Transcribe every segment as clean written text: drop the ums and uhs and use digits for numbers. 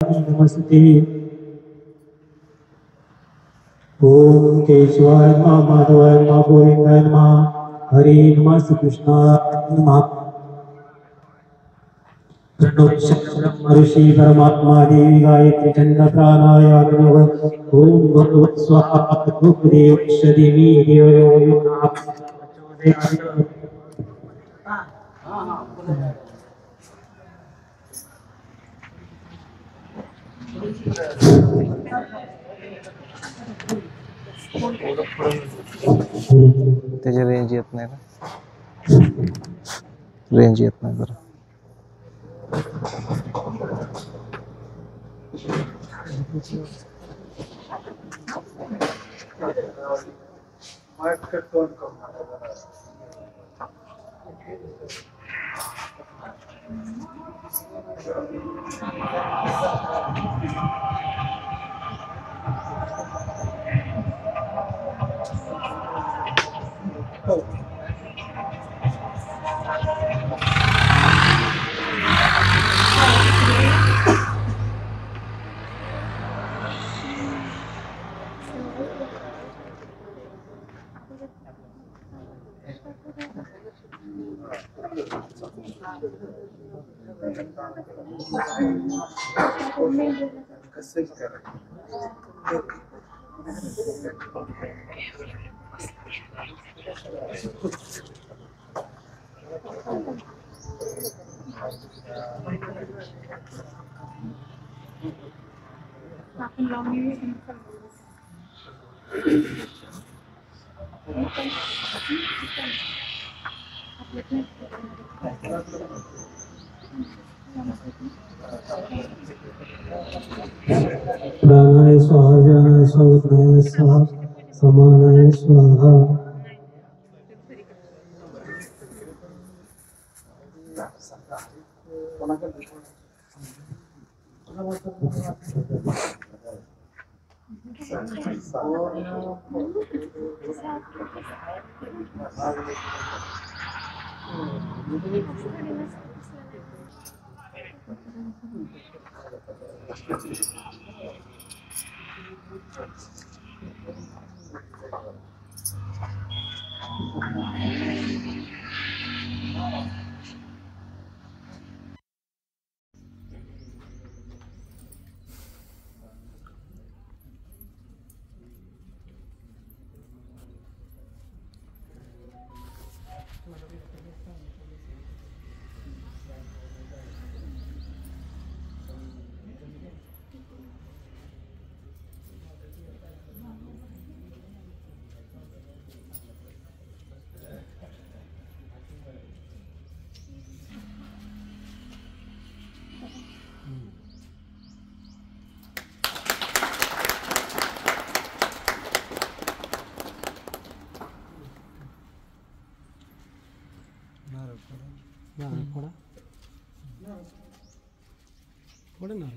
नमस्ते। ओम केशवाय नमः, माधवाय नमः, गोविंदाय नमः, हरे नमः, श्री कृष्णाय नमः। प्रणव ब्रह्म ऋषि परमात्मा देवी गायत्री छंद प्राणायाम ओम भगवत् स्वाहा देव देवी देवयो त्याची रेंज येत नाही ना, रेंज येत नाही बरं. प्राणाय स्वाहा व्यानाय स्वाहा उदनाय स्वाहा समानाय स्वाहा। थोडं ना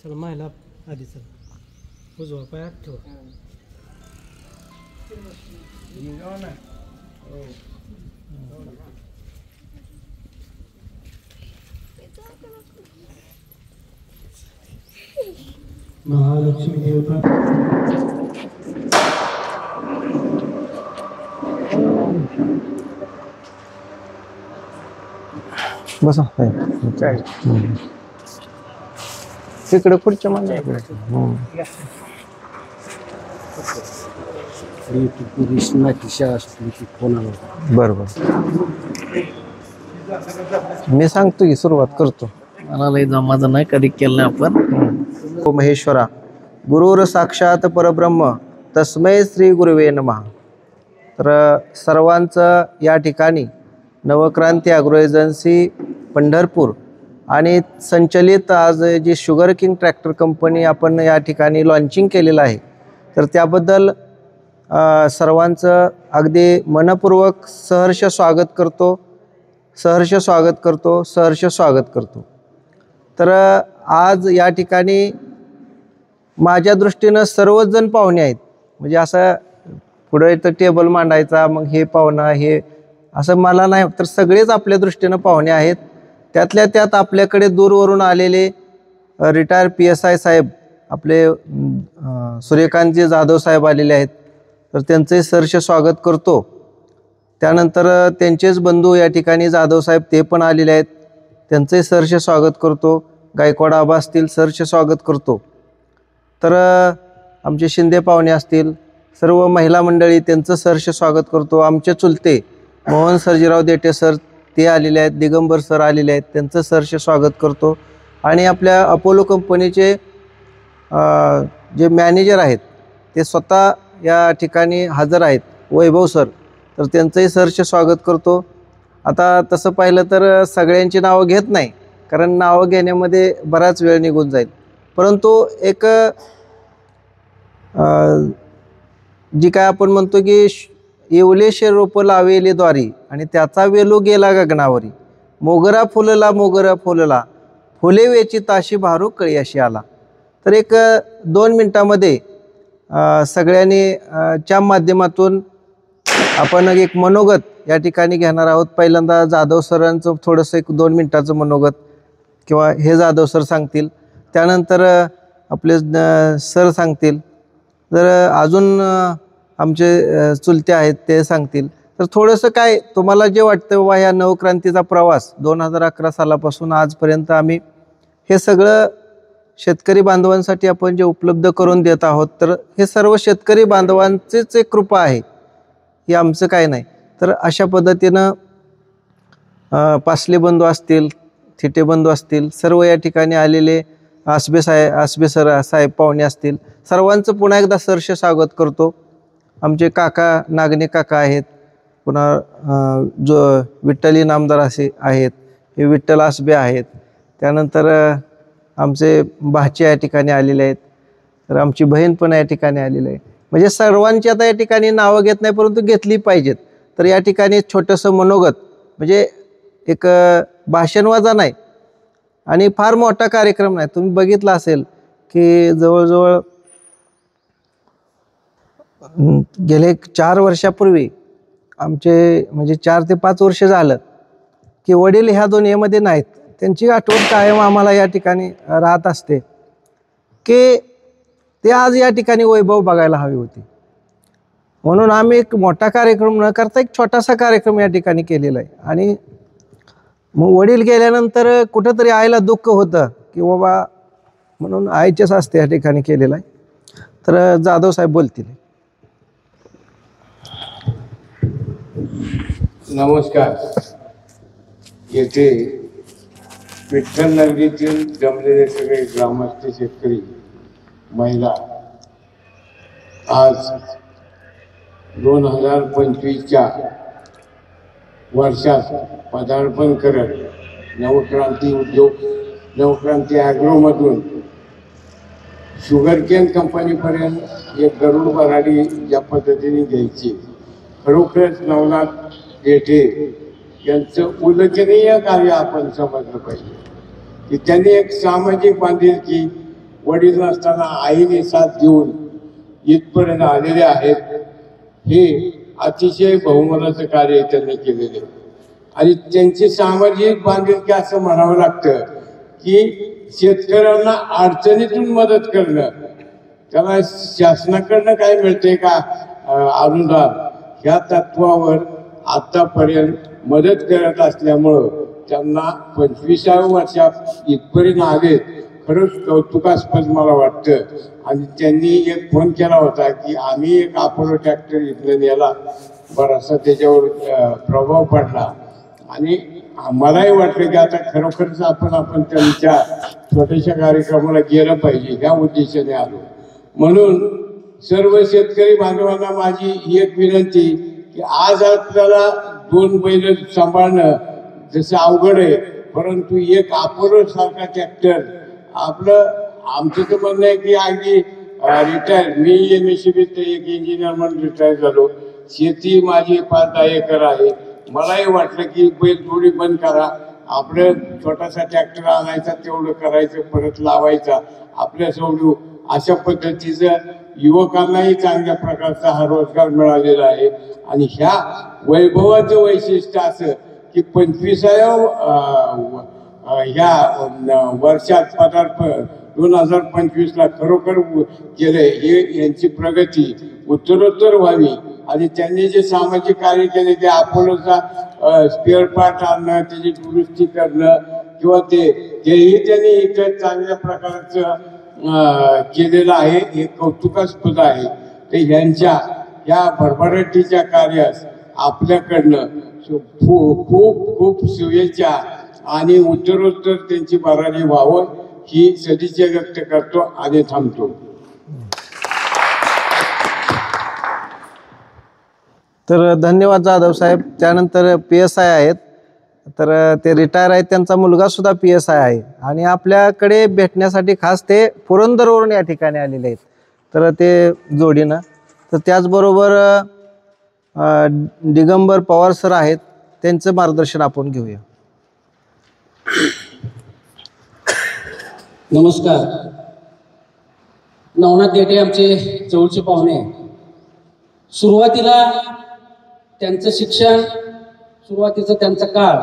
चल मायला आधी चल उजवा पायात ठेवा. महालक्ष्मी देवता बसा तिकडे पुढच्या मागे बरोबर. मी सांगतो की सुरुवात करतो. माझं नाही कधी केलं आपण. ओ महेश्वरा गुरुर साक्षात परब्रह्म तस्मै श्री गुरुवे नमः. तर सर्वांचं या ठिकाणी नवक्रांती ॲग्रो एजन्सी पंढरपूर आणि संचलित आज जी शुगर किंग ट्रॅक्टर कंपनी आपण या ठिकाणी लॉन्चिंग केलेलं आहे, तर त्याबद्दल सर्वांचं अगदी मनपूर्वक सहर्ष स्वागत करतो, सहर्ष स्वागत करतो. तर आज या ठिकाणी माझ्या दृष्टीनं सर्वच जण पाहुणे आहेत. म्हणजे असं पुढे तर टेबल मांडायचा, मग हे पाहुणं हे असं मला नाही, तर सगळेच आपल्या दृष्टीनं पाहुणे आहेत. त्यातल्या त्यात आपल्याकडे दूरवरून आलेले रिटायर PSI साहेब आपले सूर्यकांतजी जाधव साहेब आलेले आहेत, तर त्यांचंही सहर्ष स्वागत करतो. त्यानंतर त्यांचेच बंधू या ठिकाणी जाधव साहेब ते पण आलेले आहेत, त्यांचंही सहर्ष स्वागत करतो. गायकवाड आबा असतील, सहर्ष स्वागत करतो. तर आमचे शिंदे पाहुणे असतील, सर्व महिला मंडळी त्यांचं सहर्ष स्वागत करतो. आमचे चुलते मोहन सर्जीराव देठे सर ते आलेले आहेत, दिगंबर सर आलेले आहेत, त्यांचं सहर्ष स्वागत करतो. आणि आपल्या अपोलो कंपनीचे जे मॅनेजर आहेत ते स्वतः या ठिकाणी हजर आहेत, वैभव सर, तर त्यांचंही सहर्ष स्वागत करतो. आता तसं पाहिलं तर सगळ्यांची नावं घेत नाही, कारण नावं घेण्यामध्ये बराच वेळ निघून जाईल. परंतु एक जी काय आपण म्हणतो की येवलेशे रोपं लावेले द्वारी आणि त्याचा वेलो गेला गगनावरी, मोगरा फुलला फुले वेची ताशी भारू कळी अशी आला. तर एक 2 मिनिटामध्ये सगळ्यांनी च्या माध्यमातून आपण एक मनोगत या ठिकाणी घेणार आहोत. पहिल्यांदा जाधव सरांचं थोडंसं एक 2 मिनिटाचं मनोगत किंवा हे जाधव सर सांगतील, त्यानंतर आपले सर सांगतील, जर अजून आमचे चुलते आहेत ते सांगतील. तर थोडंसं काय तुम्हाला जे वाटतं वा ह्या नवक्रांतीचा प्रवास 2011 सालापासून आजपर्यंत आम्ही हे सगळं शेतकरी बांधवांसाठी आपण जे उपलब्ध करून देत आहोत, तर हे सर्व शेतकरी बांधवांचीच एक कृपा आहे, हे आमचं काय नाही. तर अशा पद्धतीनं पासले बंधू असतील, थिटे बंधू असतील, सर्व या ठिकाणी आलेले आसबे सर साहेब पाहुणे असतील, सर्वांचं पुन्हा एकदा सहर्ष स्वागत करतो. आमचे काका नागणे काका आहेत, पुन्हा जो विठ्ठली नामदार असे आहेत, हे विठ्ठल आसबे आहेत. त्यानंतर आमचे भाचे या ठिकाणी आलेले आहेत, तर आमची बहीण पण या ठिकाणी आलेली आहे. म्हणजे सर्वांची आता या ठिकाणी नावं घेत नाही, परंतु घेतली पाहिजेत. तर या ठिकाणी छोटंसं मनोगत, म्हणजे एक भाषणवाजा नाही आणि फार मोठा कार्यक्रम नाही. तुम्ही बघितला असेल की जवळजवळ गेले 4 वर्षापूर्वी आमचे म्हणजे 4 ते 5 वर्ष झालं की वडील ह्या दुनियेमध्ये नाहीत. त्यांची आठवण कायम आम्हाला या ठिकाणी राहत असते की ते आज या ठिकाणी वैभव बघायला हवी होती. म्हणून आम्ही एक मोठा कार्यक्रम न करता एक छोटासा कार्यक्रम या ठिकाणी केलेला आहे. आणि मग वडील गेल्यानंतर कुठंतरी आईला दुःख होतं की बाबा, म्हणून आईच्याच हस्ते या ठिकाणी केलेलं आहे. तर जाधव साहेब बोलतील. नमस्कार. येथे विठ्ठल नगरीतील जमलेले सगळे ग्रामस्थ, शेतकरी, महिला आज 2025च्या वर्षात पदार्पण करत नवक्रांती उद्योग, नवक्रांती ॲग्रोमधून शुगरकेन कंपनीपर्यंत एक गरुड भराडी ज्या पद्धतीने घ्यायची, खरोखरच नवनाथ देठे यांचं उल्लेखनीय कार्य आपण समजलं पाहिजे की त्यांनी एक सामाजिक बांधिलकी वडील नसताना आईने साथ देऊन इथपर्यंत आलेले आहेत. हे अतिशय बहुमोलाचं कार्य त्यांनी केलेले आणि त्यांची सामाजिक बांधिलकी असं म्हणावं लागतं की शेतकऱ्यांना अडचणीतून मदत करणं, त्याला शासनाकडनं काय मिळते का अनुदान, ह्या तत्वावर आतापर्यंत मदत करत असल्यामुळं त्यांना 25व्या वर्षात इथपर्यंत आलेत. खरंच कौतुकास्पद मला वाटतं. आणि त्यांनी एक फोन केला होता की आम्ही एक अपोलो ट्रॅक्टर इथलं नेला, बराचसा त्याच्यावर प्रभाव पडला आणि मलाही वाटलं की आता खरोखरच आपण त्यांच्या छोट्याशा कार्यक्रमाला गेलं पाहिजे, ह्या उद्देशाने आलो. म्हणून सर्व शेतकरी बांधवांना माझी एक विनंती की आज आपल्याला 2 बैल सांभाळणं जसं अवघड आहे, परंतु एक अपोलो सारखा ट्रॅक्टर आपलं आमचं तर म्हणणं आहे की अगदी रिटायर मी MSCBत एक इंजिनियर म्हणून रिटायर झालो. शेती माझी 5-10 एकर आहे. मलाही वाटलं की बैलजोडी बंद करा, आपलं छोटासा ट्रॅक्टर आणायचा, तेवढं करायचं, परत लावायचा, आपल्या सोडू. अशा पद्धतीचं युवकांनाही चांगल्या प्रकारचा हा रोजगार मिळालेला आहे. आणि ह्या वैभवाचं वैशिष्ट्य असं की 25व्या ह्या वर्षात पदार्पण 2025ला खरोखर केले. हे यांची प्रगती उत्तरोत्तर व्हावी आणि त्यांनी जे सामाजिक कार्य केले ते अपोलोचा स्पेअर पार्ट आणणं, त्याची दुरुस्ती करणं किंवा तेही त्यांनी इथं चांगल्या प्रकारचं केलेलं आहे. हे कौतुकास्पद आहे. ते ह्यांच्या या भरभराटीच्या कार्यास आपल्याकडनं खूप खूप खूप शुभेच्छा आणि उत्तरोत्तर त्यांची भरारी व्हावं ही सदिच्छा व्यक्त करतो आणि थांबतो. तर धन्यवाद जाधव साहेब. त्यानंतर PSI आहेत, तर ते रिटायर आहेत, त्यांचा मुलगा सुद्धा PSI आहे आणि आपल्याकडे भेटण्यासाठी खास ते पुरंदरवरून या ठिकाणी आलेले आहेत. तर ते जोडीनं तर त्याचबरोबर दिगंबर पवार सर आहेत, त्यांचं मार्गदर्शन आपण घेऊया. नमस्कार. नवनाथ देठे आमचे जवळचे पाहुणे. सुरुवातीला त्यांचं शिक्षण, सुरुवातीचा त्यांचा काळ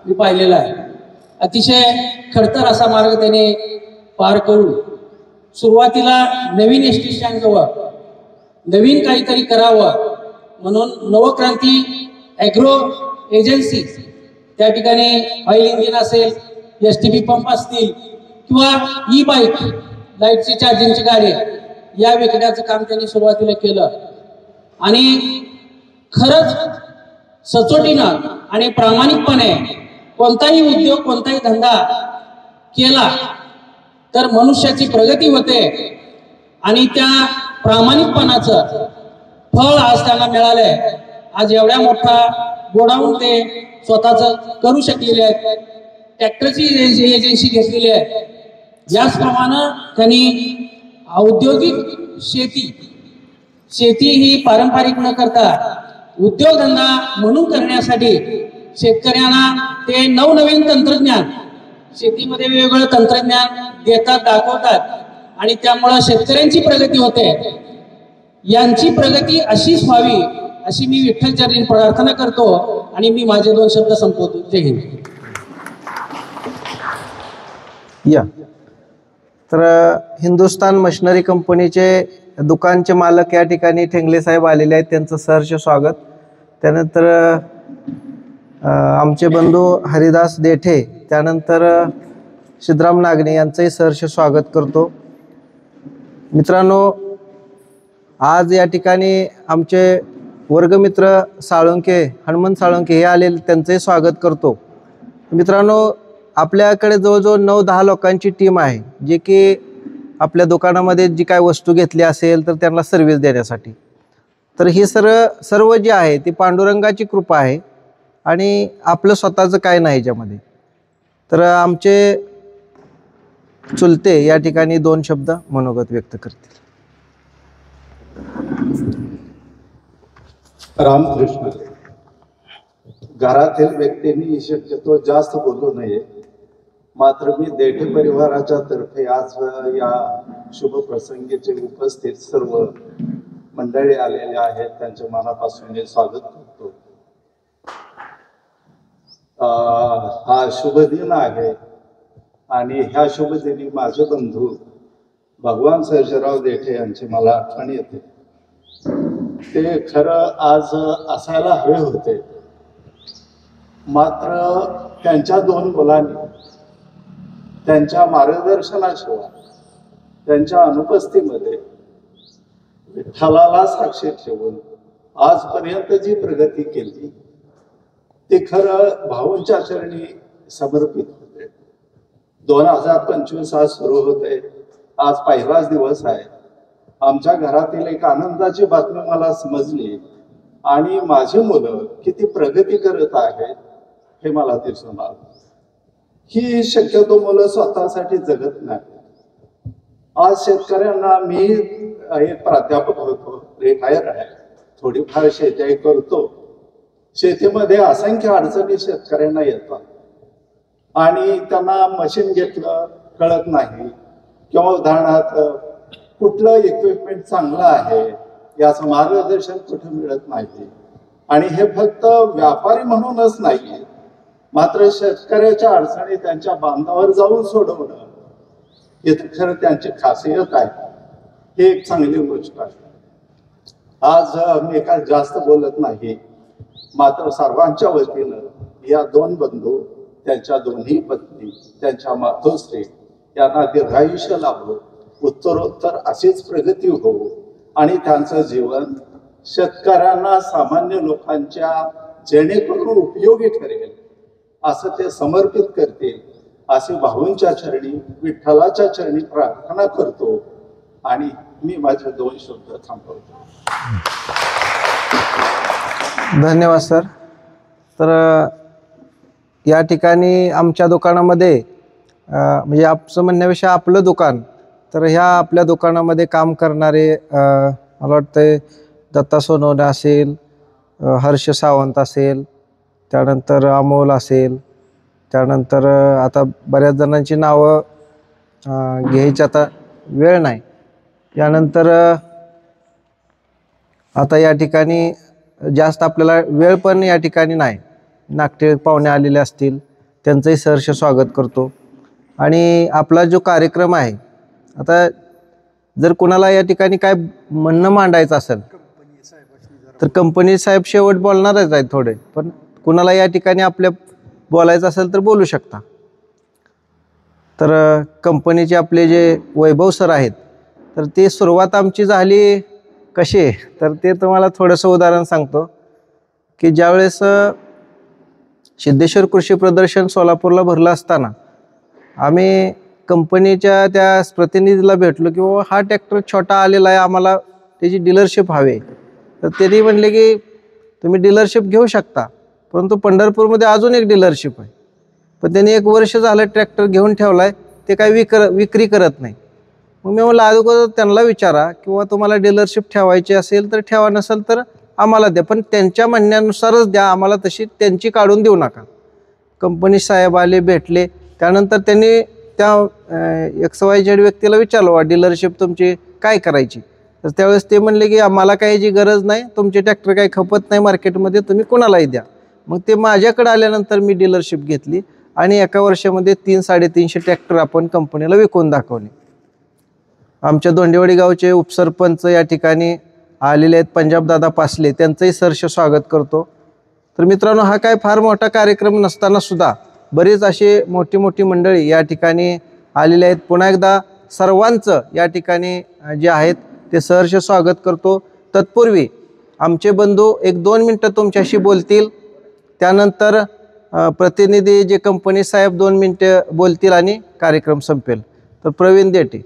मी पाहिलेला आहे. अतिशय खडतर असा मार्ग त्याने पार करून सुरुवातीला नवीन ST स्टँडजवळ नवीन काहीतरी करावं म्हणून नवक्रांती ॲग्रो एजन्सी, त्या ठिकाणी ऑइल इंजिन असेल, STB पंप असतील किंवा E-बाईक, लाईटची चार्जिंगची गाडी, या विकण्याचं काम त्यांनी सुरुवातीला केलं. आणि खरंच सचोटीनं आणि प्रामाणिकपणे कोणताही उद्योग, कोणताही धंदा केला तर मनुष्याची प्रगती होते आणि त्या प्रामाणिकपणाचं फळ आज त्यांना मिळालंय. आज एवढ्या मोठा गोडाऊन ते स्वतःच करू शकलेले आहेत, ट्रॅक्टरची एजन्सी घेतलेली आहे. याचप्रमाणे त्यांनी औद्योगिक शेती ही पारंपरिक न करता उद्योगधंदा म्हणून करण्यासाठी शेतकऱ्यांना ते नवनवीन तंत्रज्ञान, शेतीमध्ये वेगवेगळं तंत्रज्ञान देतात, दाखवतात आणि त्यामुळं शेतकऱ्यांची प्रगती होते. यांची प्रगती अशीच व्हावी अशी मी विठ्ठलचरणी प्रार्थना करतो आणि मी माझे 2 शब्द संपवतो. जय हिंद. या तर हिंदुस्तान मशिनरी कंपनीचे दुकानचे मालक या ठिकाणी ठेंगले साहेब आलेले आहेत, त्यांचं सहर्ष स्वागत. त्यानंतर आमचे बंधू हरिदास देठे, त्यानंतर सिद्धराम नागणे यांचंही सहर्ष स्वागत करतो. मित्रांनो, आज या ठिकाणी आमचे वर्गमित्र साळुंके, हनुमंत साळुंके हे आलेले, त्यांचंही स्वागत करतो. मित्रांनो, आपल्याकडे जवळजवळ 9-10 लोकांची टीम आहे, जे की आपल्या दुकानामध्ये जी काय वस्तू घेतली असेल तर त्यांना सर्व्हिस देण्यासाठी. तर ही सर्व जे आहे ती पांडुरंगाची कृपा आहे आणि आपलं स्वतःचं काय नाही याच्यामध्ये. तर आमचे चुलते या ठिकाणी 2 शब्द मनोगत व्यक्त करतील. रामकृष्ण. घरातील व्यक्तींनी शक्यतो जास्त बोलू नये, मात्र मी देठे परिवाराच्या तर्फे आज या शुभ प्रसंगीचे उपस्थित सर्व मंडळी आलेले आहेत, त्यांच्या मनापासून मी स्वागत करतो. हा शुभ दिन आहे आणि ह्या शुभ दिनी माझे बंधू भगवान सर्जेराव देठे यांची मला आठवण येते. ते खरं आज असायला हवे होते, मात्र त्यांच्या 2 मुलांनी त्यांच्या मार्गदर्शनाशिवाय, त्यांच्या अनुपस्थितीमध्ये विठ्ठलाला साक्षी ठेवून आजपर्यंत जी प्रगती केली ती खरं भाऊंच्या चरणी समर्पित होते. 2025 आज सुरू होते. आज पहिलाच दिवस आहे. आमच्या घरातील एक आनंदाची बातमी मला समजली आणि माझी मुलं किती प्रगती करत आहेत हे मला दिसून आलं. ही शक्यतो मुलं स्वतःसाठी जगत नाही. आज शेतकऱ्यांना मी एक प्राध्यापक होतो, रिटायर आहे, थोडीफार शेती करतो. शेतीमध्ये असंख्य अडचणी शेतकऱ्यांना येतात आणि त्यांना मशीन घेतलं कळत नाही, किंवा उदाहरणार्थ कुठलं इक्विपमेंट चांगलं आहे याचं मार्गदर्शन कुठे मिळत नाही. आणि हे फक्त व्यापारी म्हणूनच नाही, मात्र शेतकऱ्याच्या अडचणी त्यांच्या बांधावर जाऊन सोडवणं हे खरं त्यांची खासियत आहे. ही एक चांगली गोष्ट आहे. आज मी काय जास्त बोलत नाही, मात्र सर्वांच्या वतीनं या दोन बंधू, त्यांच्या दोन्ही पत्नी, त्यांच्या मातोश्री यांना दीर्घायुष्य लाभो, उत्तरोत्तर अशीच प्रगती हो आणि त्यांचं जीवन शेतकऱ्यांना, सामान्य लोकांच्या जेणेकरून उपयोगी ठरेल असं ते समर्पित करतील असे भाऊंच्या चरणी, विठ्ठलाच्या चरणी प्रार्थना करतो आणि मी माझे 2 शब्द थांबवतो. धन्यवाद सर. तर या ठिकाणी आमच्या दुकानामध्ये म्हणजे आपलं म्हणण्यापेक्षा आपलं दुकान, तर ह्या आपल्या दुकानामध्ये काम करणारे मला वाटतं दत्ता सोनवणे असेल, हर्ष सावंत असेल, त्यानंतर अमोल असेल, त्यानंतर आता बऱ्याच जणांची नावं घ्यायची आता वेळ नाही. त्यानंतर आता या ठिकाणी जास्त आपल्याला वेळ पण या ठिकाणी नाही, नागटे पाहुणे आलेले असतील त्यांचंही सहर्ष स्वागत करतो. आणि आपला जो कार्यक्रम आहे, आता जर कोणाला या ठिकाणी काय म्हणणं मांडायचं असेल तर कंपनी साहेब शेवट बोलणारच आहेत थोडे, पण कुणाला या ठिकाणी आपल्या बोलायचं असेल तर बोलू शकता. तर कंपनीचे आपले जे वैभव सर आहेत, तर ते सुरुवात आमची झाली कशी आहे, तर ते तुम्हाला थोडंसं उदाहरण सांगतो की ज्यावेळेस सिद्धेश्वर कृषी प्रदर्शन सोलापूरला भरलं असताना आम्ही कंपनीच्या त्या प्रतिनिधीला भेटलो की बाबा हा ट्रॅक्टर छोटा आलेला आहे, आम्हाला त्याची डीलरशिप हवी. तर त्यांनी म्हणले की तुम्ही डीलरशिप घेऊ शकता, परंतु पंढरपूरमध्ये अजून एक डीलरशिप आहे, पण त्यांनी 1 वर्ष झालं ट्रॅक्टर घेऊन ठेवला आहे, ते काय विक्री करत नाही. मग मी म्हणलं अगोदर त्यांना विचारा किंवा तुम्हाला डीलरशिप ठेवायची असेल तर ठेवा, नसेल तर आम्हाला द्या, पण त्यांच्या म्हणण्यानुसारच द्या, आम्हाला तशी त्यांची काढून देऊ नका. कंपनी साहेब आले, भेटले, त्यानंतर त्यांनी त्या XYZ व्यक्तीला विचारलं डीलरशिप तुमची काय करायची. तर त्यावेळेस ते म्हणले की आम्हाला काही जी गरज नाही, तुमचे ट्रॅक्टर काही खपत नाही मार्केटमध्ये, तुम्ही कोणालाही द्या. मग ते माझ्याकडे आल्यानंतर मी डीलरशिप घेतली आणि एका वर्षामध्ये 300-350 ट्रॅक्टर आपण कंपनीला विकून दाखवले. आमच्या दोंडेवाडी गावचे उपसरपंच या ठिकाणी आलेले आहेत, पंजाबदादा पासले, त्यांचंही सहर्ष स्वागत करतो. तर मित्रांनो, हा काय फार मोठा कार्यक्रम नसताना सुद्धा बरीच अशी मोठी मोठी मंडळी या ठिकाणी आलेली आहेत. पुन्हा एकदा सर्वांचं या ठिकाणी जे आहेत ते सहर्ष स्वागत करतो. तत्पूर्वी आमचे बंधू 1-2 मिनटं तुमच्याशी बोलतील, त्यानंतर प्रतिनिधी जे कंपनी साहेब 2 मिनटं बोलतील आणि कार्यक्रम संपेल. तर प्रवीण देटे.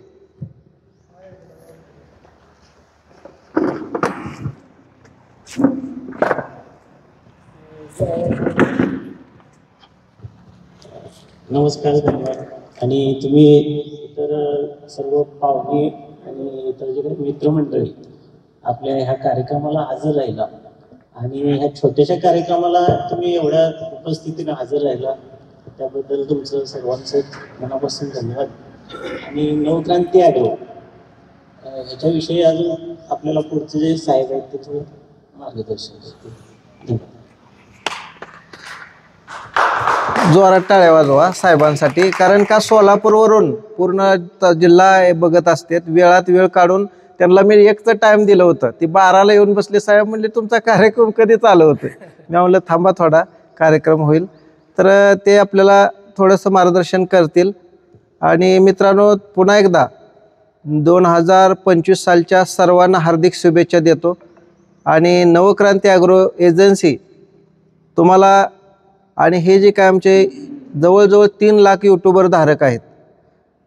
नमस्कार, धन्यवाद. आणि तुम्ही इतर सर्व पाहुणे आणि इतर जे काही मित्रमंडळी आपल्या ह्या कार्यक्रमाला हजर राहिला आणि ह्या छोट्याशा कार्यक्रमाला तुम्ही एवढ्या उपस्थितीने हजर राहिला त्याबद्दल तुमचं सर्वांचं मनापासून धन्यवाद. आणि नवक्रांती ॲग्रो ह्याच्याविषयी अजून आपल्याला पुढचे जे साहेब आहेत त्याचं मार्गदर्शन करतील. धन्यवाद. जोरात टाळ्या वाजवा साहेबांसाठी, कारण का सोलापूरवरून पूर्ण जिल्हा बघत असतात. वेळात वेळ काढून त्यांना मी 1चं टाईम दिलं होतं, ती 12ला येऊन बसले. साहेब म्हणले तुमचा कार्यक्रम कधी चालू होतो. मी म्हणलं थांबा, थोडा कार्यक्रम होईल. तर ते आपल्याला थोडंसं मार्गदर्शन करतील. आणि मित्रांनो, पुन्हा एकदा 2025 सालच्या सर्वांना हार्दिक शुभेच्छा देतो. आणि नवक्रांती ॲग्रो एजन्सी तुम्हाला, आणि हे जे काय आमचे जवळजवळ 3 लाख यूट्यूबर धारक आहेत,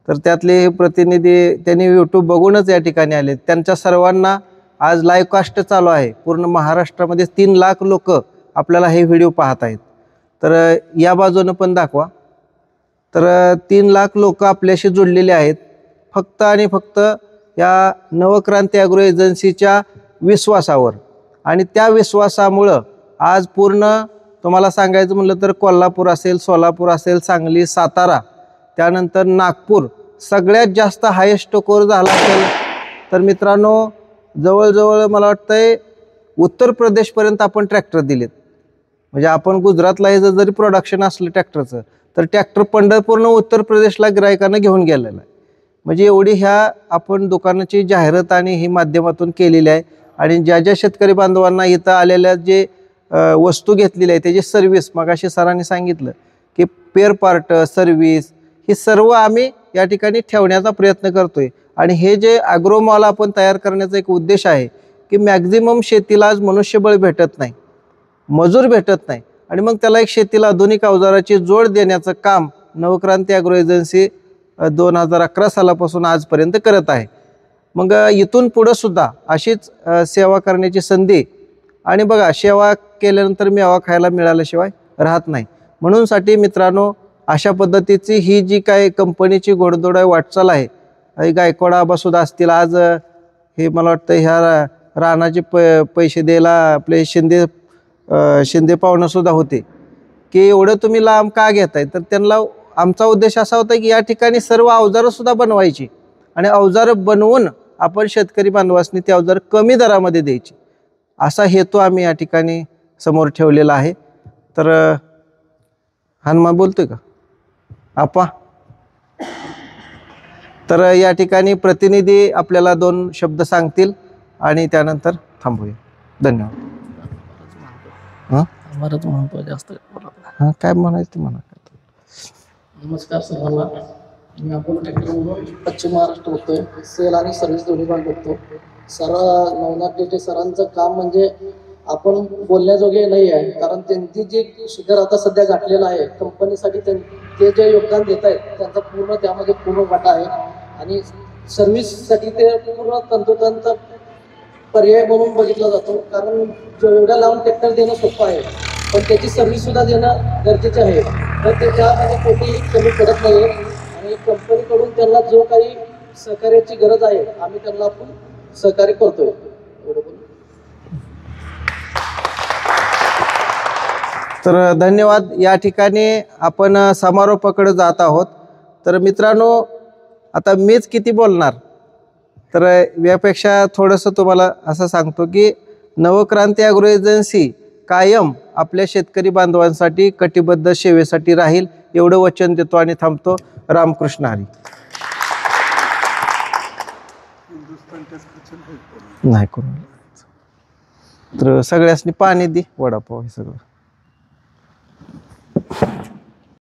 तर त्यातले हे प्रतिनिधी त्यांनी यूट्यूब बघूनच या ठिकाणी आले. त्यांच्या सर्वांना आज लाईव्ह कास्ट चालू आहे. पूर्ण महाराष्ट्रामध्ये 3 लाख लोक आपल्याला हे व्हिडिओ पाहत आहेत. तर या बाजूनं पण दाखवा. तर 3 लाख लोक आपल्याशी जोडलेले आहेत फक्त आणि फक्त या नवक्रांती ॲग्रो एजन्सीच्या विश्वासावर. आणि त्या विश्वासामुळं आज पूर्ण तुम्हाला सांगायचं म्हटलं तर कोल्हापूर असेल, सोलापूर असेल, सांगली, सातारा, त्यानंतर नागपूर सगळ्यात जास्त हायेस्ट स्कोअर झाला असेल तर मित्रांनो जवळजवळ मला वाटतंय उत्तर प्रदेशपर्यंत आपण ट्रॅक्टर दिलेत. म्हणजे आपण गुजरातला हे जरी प्रोडक्शन असलं ट्रॅक्टरचं तर ट्रॅक्टर पंढरपूरनं उत्तर प्रदेशला गिरायकांना घेऊन गेलेलं आहे. म्हणजे एवढी ह्या आपण दुकानाची जाहिरात आणि ही माध्यमातून केलेली आहे. आणि ज्या ज्या शेतकरी बांधवांना इथं आलेल्या जे वस्तू घेतलेली आहे त्याची सर्व्हिस मगाशी सरांनी सांगितलं की पेअर पार्ट सर्व्हिस ही सर्व आम्ही या ठिकाणी ठेवण्याचा प्रयत्न करतोय. आणि हे जे ॲग्रो मॉल आपण तयार करण्याचा एक उद्देश आहे की मॅक्झिमम शेतीला आज मनुष्यबळ भेटत नाही, मजूर भेटत नाही आणि मग त्याला एक शेतीला आधुनिक अवजाराची जोड देण्याचं काम नवक्रांती ॲग्रो एजन्सी 2011 सालापासून आजपर्यंत करत आहे. मग इथून पुढं सुद्धा अशीच सेवा करण्याची संधी. आणि बघा सेवा केल्यानंतर मेवा खायला मिळाल्याशिवाय राहत नाही. म्हणूनसाठी मित्रांनो अशा पद्धतीची ही जी काय कंपनीची घोडदौड आहे वाटचाल आहे. गायकवाड आबासुद्धा असतील आज हे मला वाटतं ह्या रानाचे पैसे द्यायला आपले शिंदे पाहुणंसुद्धा होते की एवढं तुम्ही लांब का घेताय. तर त्यांना आमचा उद्देश असा होता की या ठिकाणी सर्व अवजारंसुद्धा बनवायची आणि अवजारं बनवून आपण शेतकरी बांधवांनी ते अवजार कमी दरामध्ये द्यायची असा हेतू आम्ही या ठिकाणी समोर ठेवलेला आहे. तर हनुमान बोलतोय का आपा. तर या ठिकाणी प्रतिनिधी आपल्याला 2 शब्द सांगतील आणि त्यानंतर थांबूया. धन्यवाद. बरंच म्हणतो जास्त हां काय म्हणायचं ते म्हणा. नमस्कार सर्वांना. मी अपोलो ट्रॅक्टरमधून पश्चिम महाराष्ट्र बघतोय. सेल आणि सर्व्हिस दोन्ही पण बघतो. नवनाथ डेटे सरांचं काम म्हणजे आपण बोलण्याजोगे नाही आहे. कारण त्यांची जी शिखर आता सध्या गाठलेलं आहे कंपनीसाठी ते जे योगदान देत आहेत त्यांचा पूर्ण त्यामध्ये पूर्ण वाटा आहे. आणि सर्व्हिससाठी ते पूर्ण तंतोतंत पर्याय म्हणून बघितला जातो. कारण एवढ्या लावून ट्रॅक्टर देणं सोपं आहे पण त्याची सर्व्हिससुद्धा देणं गरजेचे आहे. तर ते त्यामध्ये कोणतीही कमी पडत नाही. आणि कंपनीकडून त्यांना जो काही सहकार्याची गरज आहे आम्ही त्यांना आपण सहकार्य करतोय. तर धन्यवाद. या ठिकाणी आपण समारोपाकडे जात आहोत. तर मित्रांनो आता मीच किती बोलणार तर यापेक्षा थोडंसं तुम्हाला असं सांगतो की नवक्रांती ॲग्रो एजन्सी कायम आपल्या शेतकरी बांधवांसाठी कटिबद्ध सेवेसाठी राहील एवढं वचन देतो आणि थांबतो. रामकृष्ण हरी. नाही कोण तर सगळ्यांनी पाणी दे वडापाव हे सगळं.